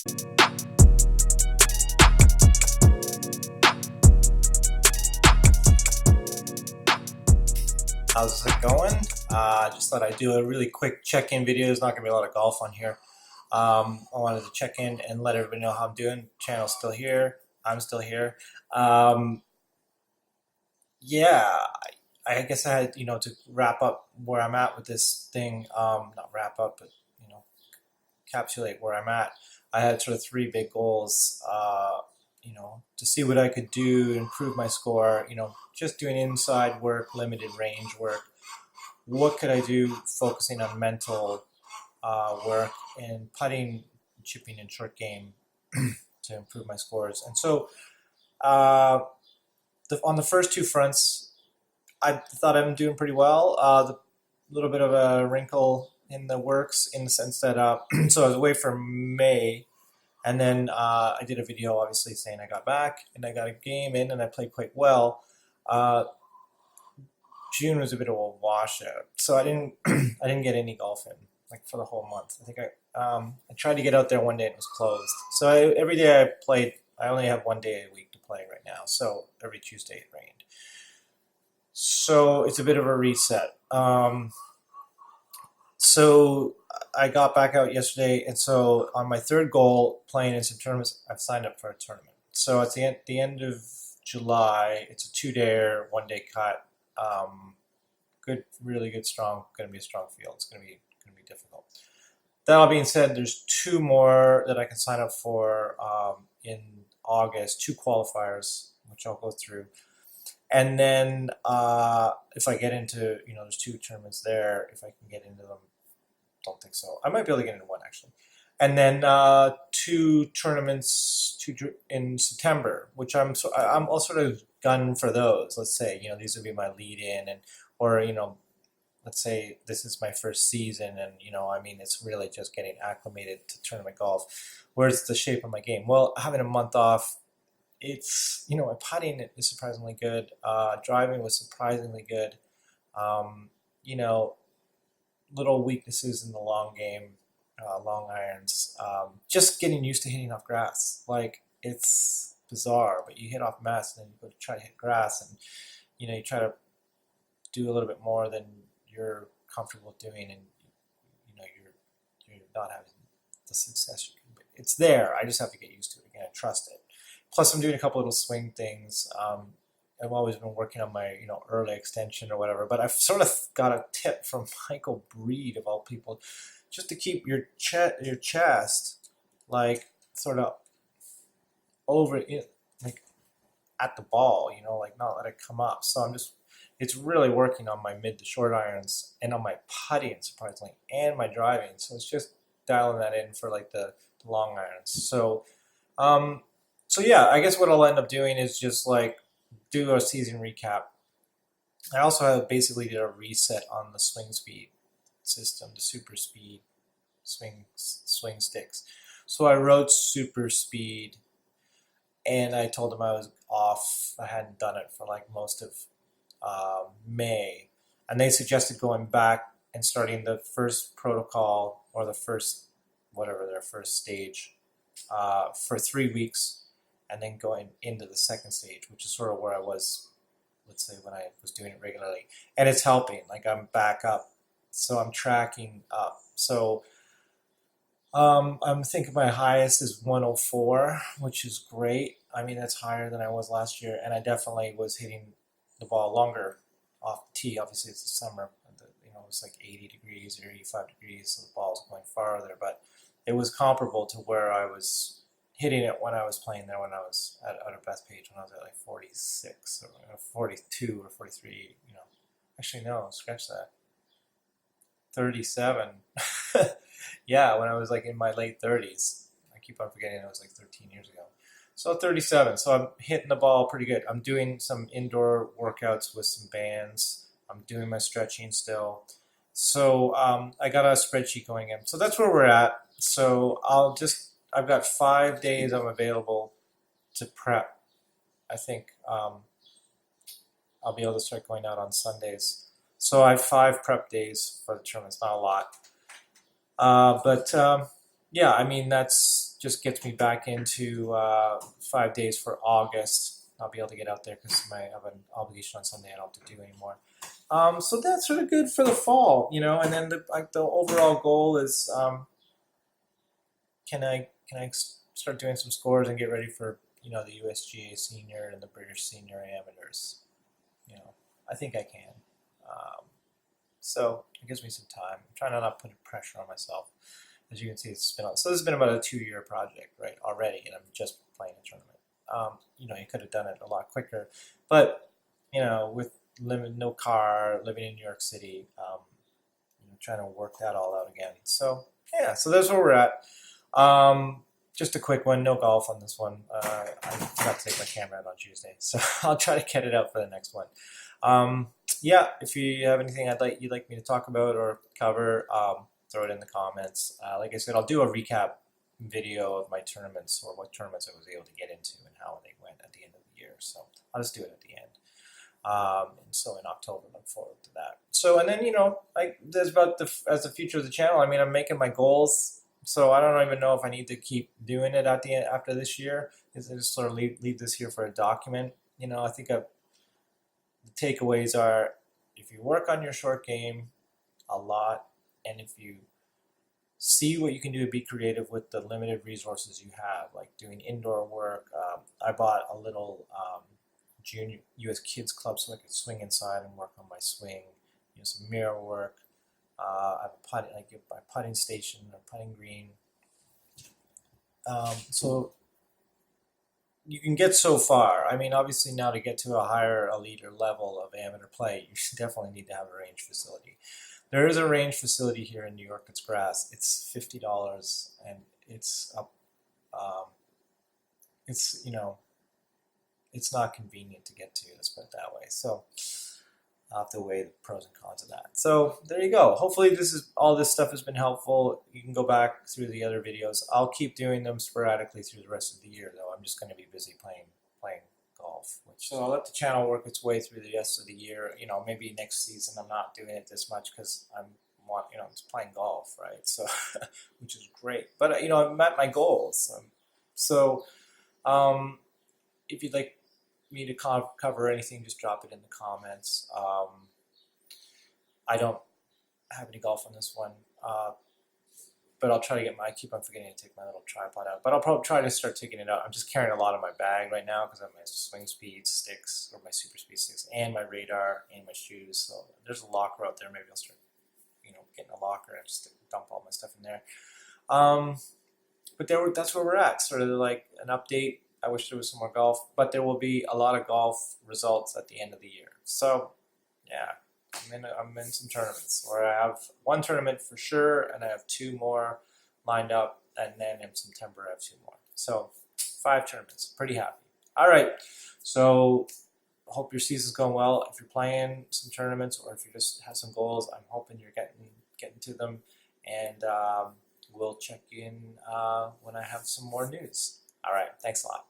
How's it going? Just thought I'd do a really quick check-in video. There's not going to be a lot of golf on here. I wanted to check in and let everybody know how I'm doing. Channel's still here. I'm still here. Um, yeah, I guess I had, to wrap up where I'm at with this thing. Not wrap up, but, encapsulate where I'm at. I had sort of three big goals, to see what I could do, improve my score, just doing inside work, limited range work. What could I do focusing on mental work and putting, chipping, and short game to improve my scores? And so uh, on the first two fronts, I thought I'm doing pretty well. The little bit of a wrinkle in the works in the sense that so I was away for May, and then I did a video obviously saying I got back and I got a game in and I played quite well. Uh, June was a bit of a washout, so I didn't I didn't get any golf in like for the whole month. I think I tried to get out there one day and it was closed. So every day I played. I only have one day a week to play right now. So every Tuesday it rained. So it's a bit of a reset. So I got back out yesterday, and so on my third goal, playing in some tournaments, I've signed up for a tournament. So at the end of July, it's a 2-day, 1-day cut. Good, really good, strong. Going to be a strong field. It's going to be difficult. That all being said, there's two more that I can sign up for in August. Two qualifiers, which I'll go through. And then if I get into, there's two tournaments there. If I can get into them, don't think so. I might be able to get into one actually. And then two tournaments in September, which I'm all sort of gun for those. Let's say these would be my lead in, and or let's say this is my first season, and it's really just getting acclimated to tournament golf. Where's the shape of my game? Well, having a month off, it's my putting is surprisingly good. Driving was surprisingly good. Um, you know, Little weaknesses in the long game, long irons. Just getting used to hitting off grass. Like it's bizarre, but you hit off mess and then you go to try to hit grass, and you try to do a little bit more than you're comfortable doing, and you're not having the success you can. But it's there. I just have to get used to it again and trust it. Plus, I'm doing a couple little swing things. I've always been working on my, early extension or whatever, but I've sort of got a tip from Michael Breed of all people, just to keep your chest, like sort of over it, like at the ball, like not let it come up. So it's really working on my mid to short irons and on my putting, surprisingly, and my driving. So it's just dialing that in for like the long irons. Um, so yeah, I guess what I'll end up doing is just like do a season recap. I also have basically did a reset on the swing speed system, the super speed swing sticks. So I wrote super speed, and I told them I was off. I hadn't done it for like most of May, and they suggested going back and starting the first protocol or the first whatever their first stage for 3 weeks, and then going into the second stage, which is sort of where I was, let's say, when I was doing it regularly. And it's helping. Like I'm back up, so I'm tracking up. So I'm thinking my highest is 104, which is great. I mean, that's higher than I was last year, and I definitely was hitting the ball longer off the tee. Obviously, it's the summer. It was like 80 degrees or 85 degrees, so the ball's going farther. But it was comparable to where I was hitting it when I was playing there, when I was out of Bethpage, when I was at like 46 or 42 or 43. Actually, no, scratch that. 37. Yeah, when I was like in my late 30s. I keep on forgetting it was like 13 years ago. So 37. So I'm hitting the ball pretty good. I'm doing some indoor workouts with some bands. I'm doing my stretching still. So I got a spreadsheet going in. So that's where we're at. So I've got 5 days I'm available to prep. I think I'll be able to start going out on Sundays. So I have 5 prep days for the tournament. It's not a lot. But yeah, I mean that's just gets me back into 5 days for August. I'll be able to get out there because I have an obligation on Sunday I don't have to do anymore. So that's sort of good for the fall, and then the overall goal is can I start doing some scores and get ready for the USGA Senior and the British Senior Amateurs. I think I can. Um, so it gives me some time. I'm trying to not put pressure on myself. As you can see, so this has been about a 2-year project, right, already, and I'm just playing a tournament. You could have done it a lot quicker, but with no car, living in New York City, trying to work that all out again. So yeah, so that's where we're at. Just a quick one, no golf on this one. I forgot to take my camera out on Tuesday, so I'll try to get it out for the next one. Yeah, if you have anything you'd like me to talk about or cover, throw it in the comments. Like I said, I'll do a recap video of my tournaments or what tournaments I was able to get into and how they went at the end of the year. So I'll just do it at the end. And so in October, look forward to that. So and then like there's about as the future of the channel. I mean, I'm making my goals. So I don't even know if I need to keep doing it at the end after this year. Is I just sort of leave this here for a document. I think the takeaways are if you work on your short game a lot, and if you see what you can do to be creative with the limited resources you have, like doing indoor work. I bought a little junior U.S. Kids Club so I could swing inside and work on my swing. Some mirror work. I have a putting station, a putting green. So you can get so far. I mean, obviously now to get to a higher elite or level of amateur play, you should definitely need to have a range facility. There is a range facility here in New York. It's grass. It's $50, and it's up. It's it's not convenient to get to. Let's put it that way. So I'll have to weigh the pros and cons of that. So there you go. Hopefully all this stuff has been helpful. You can go back through the other videos. I'll keep doing them sporadically through the rest of the year, though. I'm just going to be busy playing golf. So I'll let the channel work its way through the rest of the year. Maybe next season I'm not doing it this much because I'm just playing golf, right? So, which is great. But I've met my goals. So, if you'd like me to cover anything, just drop it in the comments. I don't have any golf on this one, but I'll try to keep on forgetting to take my little tripod out, but I'll probably try to start taking it out. I'm just carrying a lot in my bag right now because I have my swing speed sticks or my super speed sticks and my radar and my shoes. So there's a locker out there. Maybe I'll start, getting a locker and just dump all my stuff in there. But that's where we're at, sort of like an update. I wish there was some more golf, but there will be a lot of golf results at the end of the year. So, yeah, I'm in some tournaments where I have one tournament for sure, and I have 2 more lined up, and then in September I have 2 more. So, 5 tournaments. Pretty happy. All right. So, hope your season's going well. If you're playing some tournaments or if you just have some goals, I'm hoping you're getting to them, and we'll check in when I have some more news. All right. Thanks a lot.